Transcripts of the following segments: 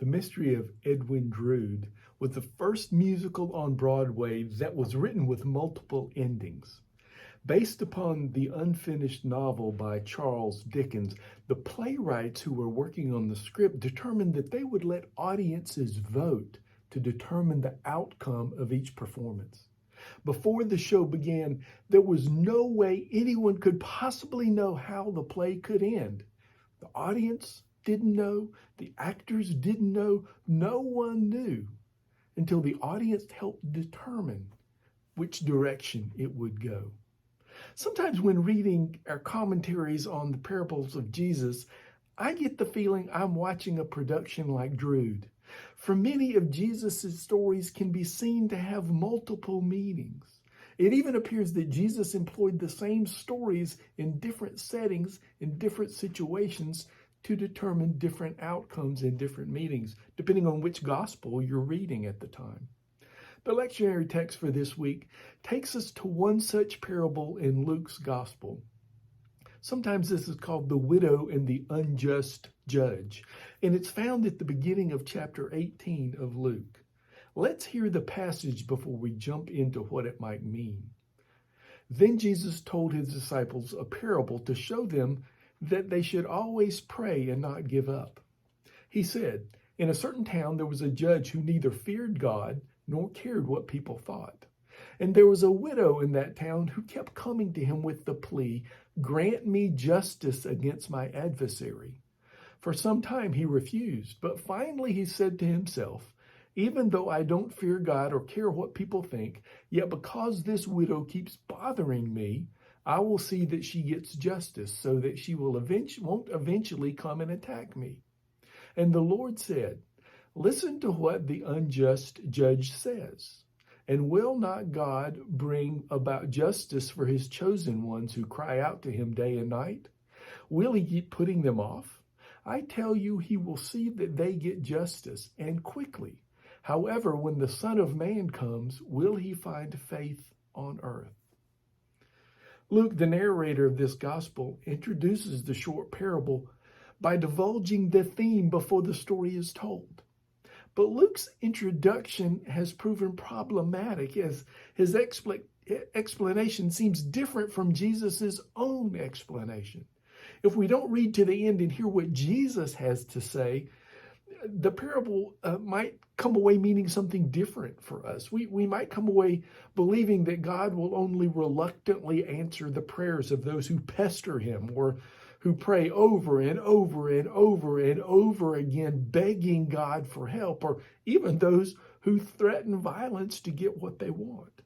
The Mystery of Edwin Drood was the first musical on Broadway that was written with multiple endings. Based upon the unfinished novel by Charles Dickens, the playwrights who were working on the script determined that they would let audiences vote to determine the outcome of each performance. Before the show began, there was no way anyone could possibly know how the play could end. The audience didn't know, the actors didn't know, no one knew until the audience helped determine which direction it would go. Sometimes when reading our commentaries on the parables of Jesus, I get the feeling I'm watching a production like Drood. For many of Jesus' stories can be seen to have multiple meanings. It even appears that Jesus employed the same stories in different settings, in different situations, to determine different outcomes and different meanings, depending on which gospel you're reading at the time. The lectionary text for this week takes us to one such parable in Luke's gospel. Sometimes this is called the widow and the unjust judge, and it's found at the beginning of chapter 18 of Luke. Let's hear the passage before we jump into what it might mean. Then Jesus told his disciples a parable to show them that they should always pray and not give up. He said, in a certain town there was a judge who neither feared God nor cared what people thought. And there was a widow in that town who kept coming to him with the plea, "Grant me justice against my adversary." For some time he refused, but finally he said to himself, "Even though I don't fear God or care what people think, yet because this widow keeps bothering me, I will see that she gets justice so that she won't eventually come and attack me." And the Lord said, "Listen to what the unjust judge says. And will not God bring about justice for his chosen ones who cry out to him day and night? Will he keep putting them off? I tell you, he will see that they get justice, and quickly. However, when the Son of Man comes, will he find faith on earth?" Luke, the narrator of this gospel, introduces the short parable by divulging the theme before the story is told. But Luke's introduction has proven problematic as his explanation seems different from Jesus' own explanation. If we don't read to the end and hear what Jesus has to say, the parable might come away meaning something different for us. We might come away believing that God will only reluctantly answer the prayers of those who pester him or who pray over and over and over and over again, begging God for help, or even those who threaten violence to get what they want.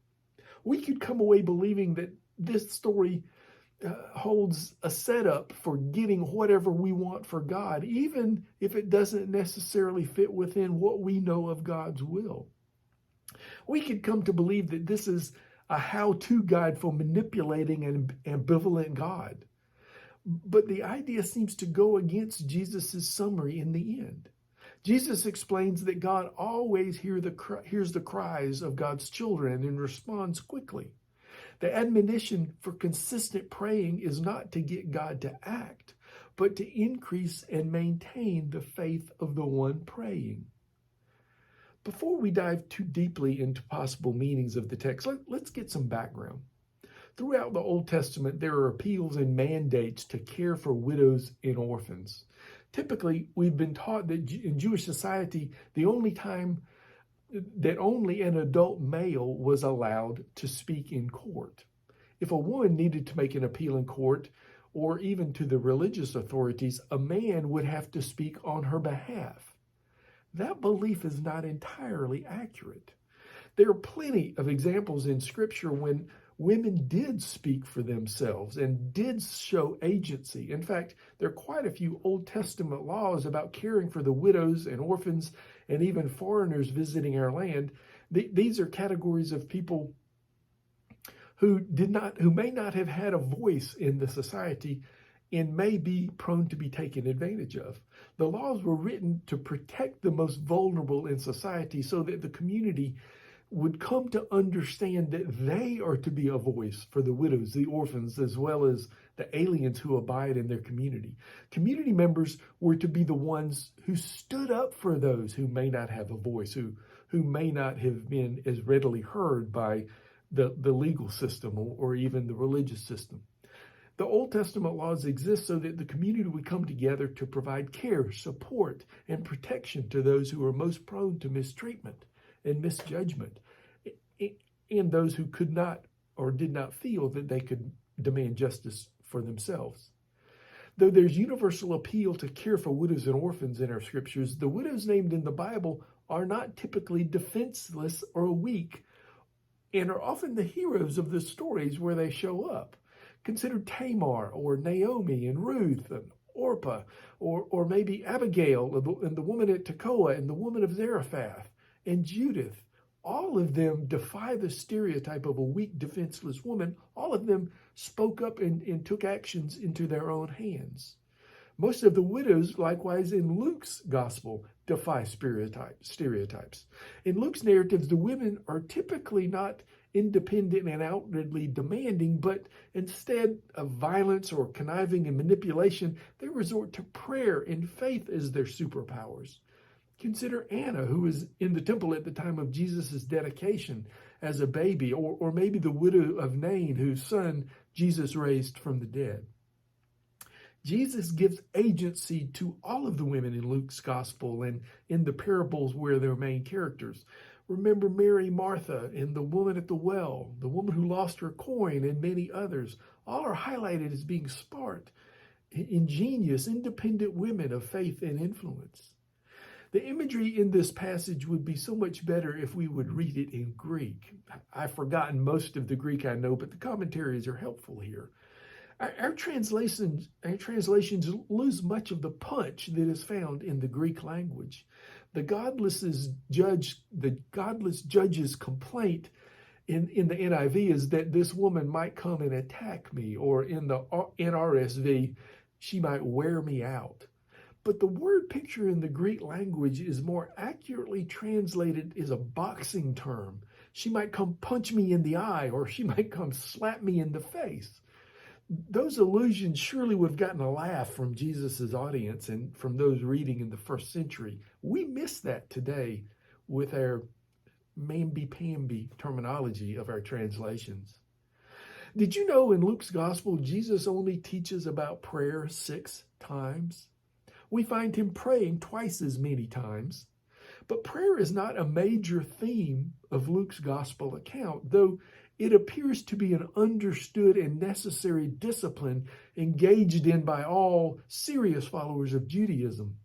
We could come away believing that this story holds a setup for getting whatever we want for God, even if it doesn't necessarily fit within what we know of God's will. We could come to believe that this is a how-to guide for manipulating an ambivalent God. But the idea seems to go against Jesus' summary in the end. Jesus explains that God always hears the cries of God's children and responds quickly. The admonition for consistent praying is not to get God to act, but to increase and maintain the faith of the one praying. Before we dive too deeply into possible meanings of the text, let's get some background. Throughout the Old Testament, there are appeals and mandates to care for widows and orphans. Typically, we've been taught that in Jewish society, the only time that only an adult male was allowed to speak in court. If a woman needed to make an appeal in court, or even to the religious authorities, a man would have to speak on her behalf. That belief is not entirely accurate. There are plenty of examples in Scripture when women did speak for themselves and did show agency. In fact, there are quite a few Old Testament laws about caring for the widows and orphans and even foreigners visiting our land. These are categories of people who may not have had a voice in the society and may be prone to be taken advantage of. The laws were written to protect the most vulnerable in society so that the community would come to understand that they are to be a voice for the widows, the orphans, as well as the aliens who abide in their community. Community members were to be the ones who stood up for those who may not have a voice, who may not have been as readily heard by the legal system or even the religious system. The Old Testament laws exist so that the community would come together to provide care, support, and protection to those who are most prone to mistreatment and misjudgment, and those who could not or did not feel that they could demand justice for themselves. Though there's universal appeal to care for widows and orphans in our scriptures, the widows named in the Bible are not typically defenseless or weak, and are often the heroes of the stories where they show up. Consider Tamar or Naomi and Ruth and Orpah, or maybe Abigail and the woman at Tekoa and the woman of Zarephath and Judith. All of them defy the stereotype of a weak, defenseless woman. All of them spoke up and took actions into their own hands. Most of the widows, likewise, in Luke's gospel, defy stereotypes. In Luke's narratives, the women are typically not independent and outwardly demanding, but instead of violence or conniving and manipulation, they resort to prayer and faith as their superpowers. Consider Anna, who was in the temple at the time of Jesus' dedication as a baby, or maybe the widow of Nain, whose son Jesus raised from the dead. Jesus gives agency to all of the women in Luke's gospel and in the parables where they're main characters. Remember Mary, Martha, and the woman at the well, the woman who lost her coin, and many others. All are highlighted as being smart, ingenious, independent women of faith and influence. The imagery in this passage would be so much better if we would read it in Greek. I've forgotten most of the Greek I know, but the commentaries are helpful here. Our translations lose much of the punch that is found in the Greek language. The godless judge's complaint in the NIV is that this woman might come and attack me, or in the NRSV, she might wear me out. But the word picture in the Greek language is more accurately translated as a boxing term. She might come punch me in the eye, or she might come slap me in the face. Those allusions surely would have gotten a laugh from Jesus' audience and from those reading in the first century. We miss that today with our mamby-pamby terminology of our translations. Did you know in Luke's gospel, Jesus only teaches about prayer 6 times? We find him praying twice as many times. But prayer is not a major theme of Luke's gospel account, though it appears to be an understood and necessary discipline engaged in by all serious followers of Judaism.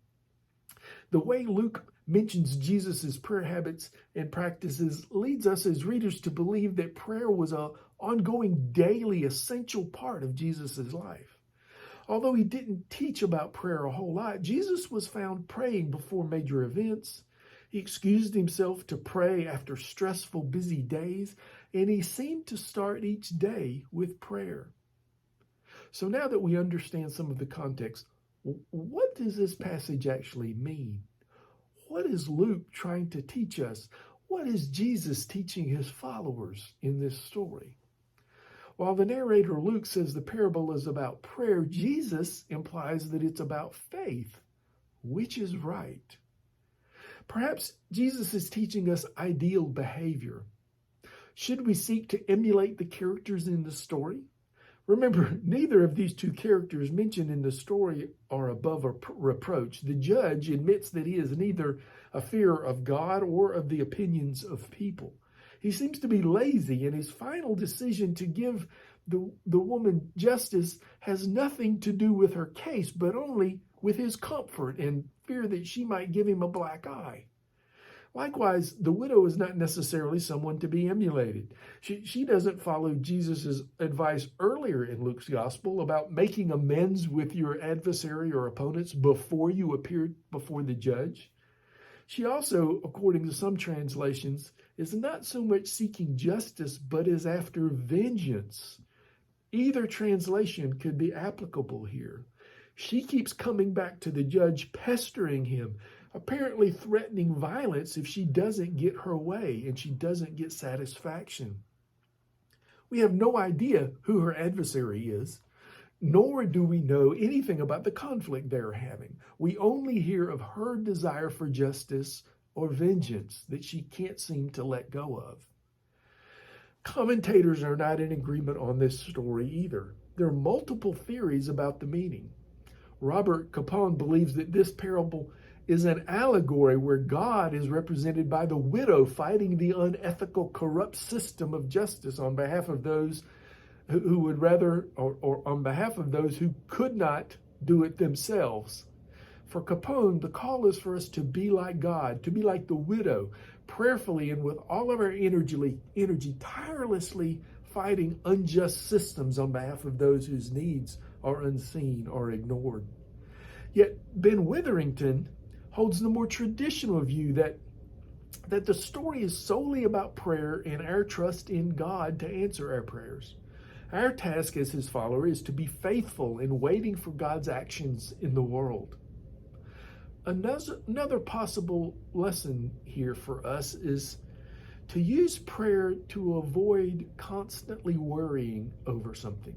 The way Luke mentions Jesus' prayer habits and practices leads us as readers to believe that prayer was an ongoing, daily, essential part of Jesus' life. Although he didn't teach about prayer a whole lot, Jesus was found praying before major events. He excused himself to pray after stressful, busy days, and he seemed to start each day with prayer. So now that we understand some of the context, what does this passage actually mean? What is Luke trying to teach us? What is Jesus teaching his followers in this story? While the narrator Luke says the parable is about prayer, Jesus implies that it's about faith, which is right. Perhaps Jesus is teaching us ideal behavior. Should we seek to emulate the characters in the story? Remember, neither of these two characters mentioned in the story are above reproach. The judge admits that he is neither a fearer of God or of the opinions of people. He seems to be lazy, and his final decision to give the woman justice has nothing to do with her case, but only with his comfort and fear that she might give him a black eye. Likewise, the widow is not necessarily someone to be emulated. She doesn't follow Jesus' advice earlier in Luke's gospel about making amends with your adversary or opponents before you appear before the judge. She also, according to some translations, is not so much seeking justice, but is after vengeance. Either translation could be applicable here. She keeps coming back to the judge, pestering him, apparently threatening violence if she doesn't get her way and she doesn't get satisfaction. We have no idea who her adversary is, nor do we know anything about the conflict they're having. We only hear of her desire for justice or vengeance that she can't seem to let go of. Commentators are not in agreement on this story either. There are multiple theories about the meaning. Robert Capon believes that this parable is an allegory where God is represented by the widow fighting the unethical, corrupt system of justice on behalf of those who would rather, or on behalf of those who could not do it themselves. For Capone, the call is for us to be like God, to be like the widow, prayerfully and with all of our energy tirelessly fighting unjust systems on behalf of those whose needs are unseen or ignored. Yet Ben Witherington holds the more traditional view that the story is solely about prayer and our trust in God to answer our prayers. Our task as his follower is to be faithful in waiting for God's actions in the world. Another possible lesson here for us is to use prayer to avoid constantly worrying over something.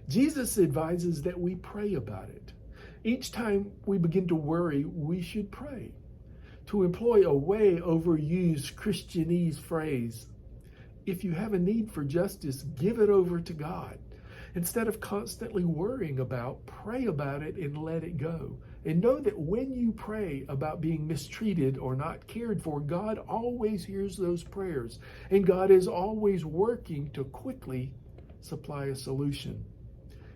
Jesus advises that we pray about it. Each time we begin to worry, we should pray. To employ a way overused Christianese phrase, if you have a need for justice, give it over to God. Instead of constantly worrying about, pray about it and let it go. And know that when you pray about being mistreated or not cared for, God always hears those prayers. And God is always working to quickly supply a solution.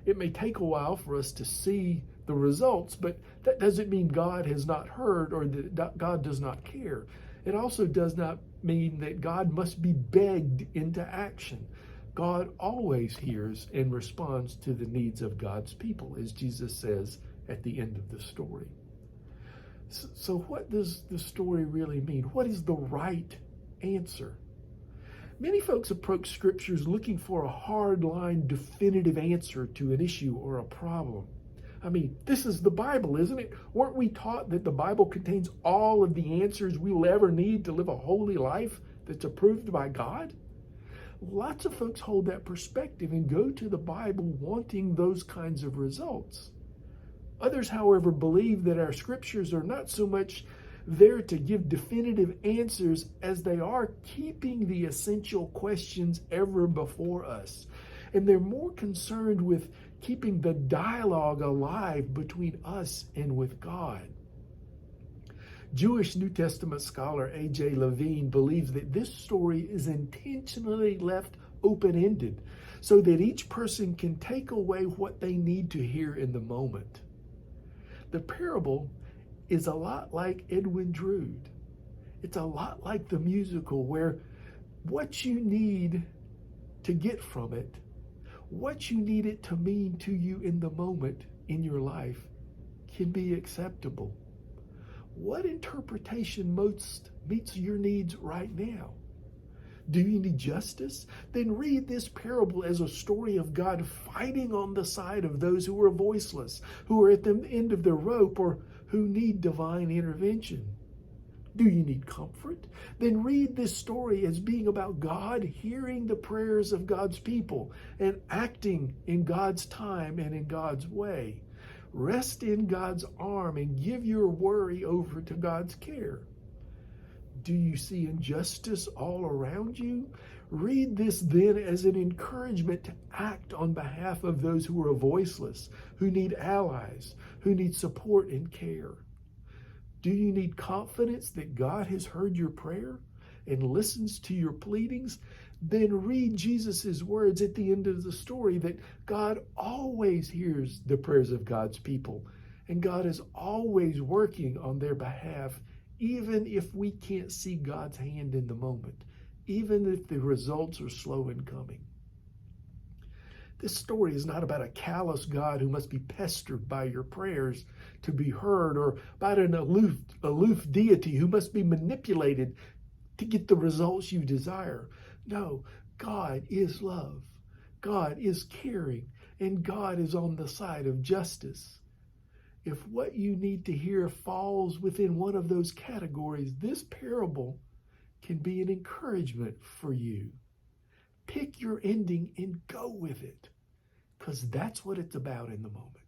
It may take a while for us to see the results, but that doesn't mean God has not heard or that God does not care. It also does not mean that God must be begged into action. God always hears and responds to the needs of God's people, as Jesus says at the end of the story. So what does the story really mean? What is the right answer? Many folks approach scriptures looking for a hard-line, definitive answer to an issue or a problem. I mean, this is the Bible, isn't it? Weren't we taught that the Bible contains all of the answers we will ever need to live a holy life that's approved by God? Lots of folks hold that perspective and go to the Bible wanting those kinds of results. Others, however, believe that our scriptures are not so much there to give definitive answers as they are keeping the essential questions ever before us. And they're more concerned with keeping the dialogue alive between us and with God. Jewish New Testament scholar A.J. Levine believes that this story is intentionally left open-ended so that each person can take away what they need to hear in the moment. The parable is a lot like Edwin Drood. It's a lot like the musical where what you need to get from it, what you need it to mean to you in the moment in your life can be acceptable. What interpretation most meets your needs right now? Do you need justice? Then read this parable as a story of God fighting on the side of those who are voiceless, who are at the end of their rope, or who need divine intervention. Do you need comfort? Then read this story as being about God hearing the prayers of God's people and acting in God's time and in God's way. Rest in God's arm and give your worry over to God's care. Do you see injustice all around you? Read this then as an encouragement to act on behalf of those who are voiceless, who need allies, who need support and care. Do you need confidence that God has heard your prayer and listens to your pleadings? Then read Jesus' words at the end of the story that God always hears the prayers of God's people, and God is always working on their behalf, even if we can't see God's hand in the moment, even if the results are slow in coming. This story is not about a callous God who must be pestered by your prayers to be heard, or about an aloof deity who must be manipulated to get the results you desire. No, God is love. God is caring, and God is on the side of justice. If what you need to hear falls within one of those categories, this parable can be an encouragement for you. Pick your ending and go with it, because that's what it's about in the moment.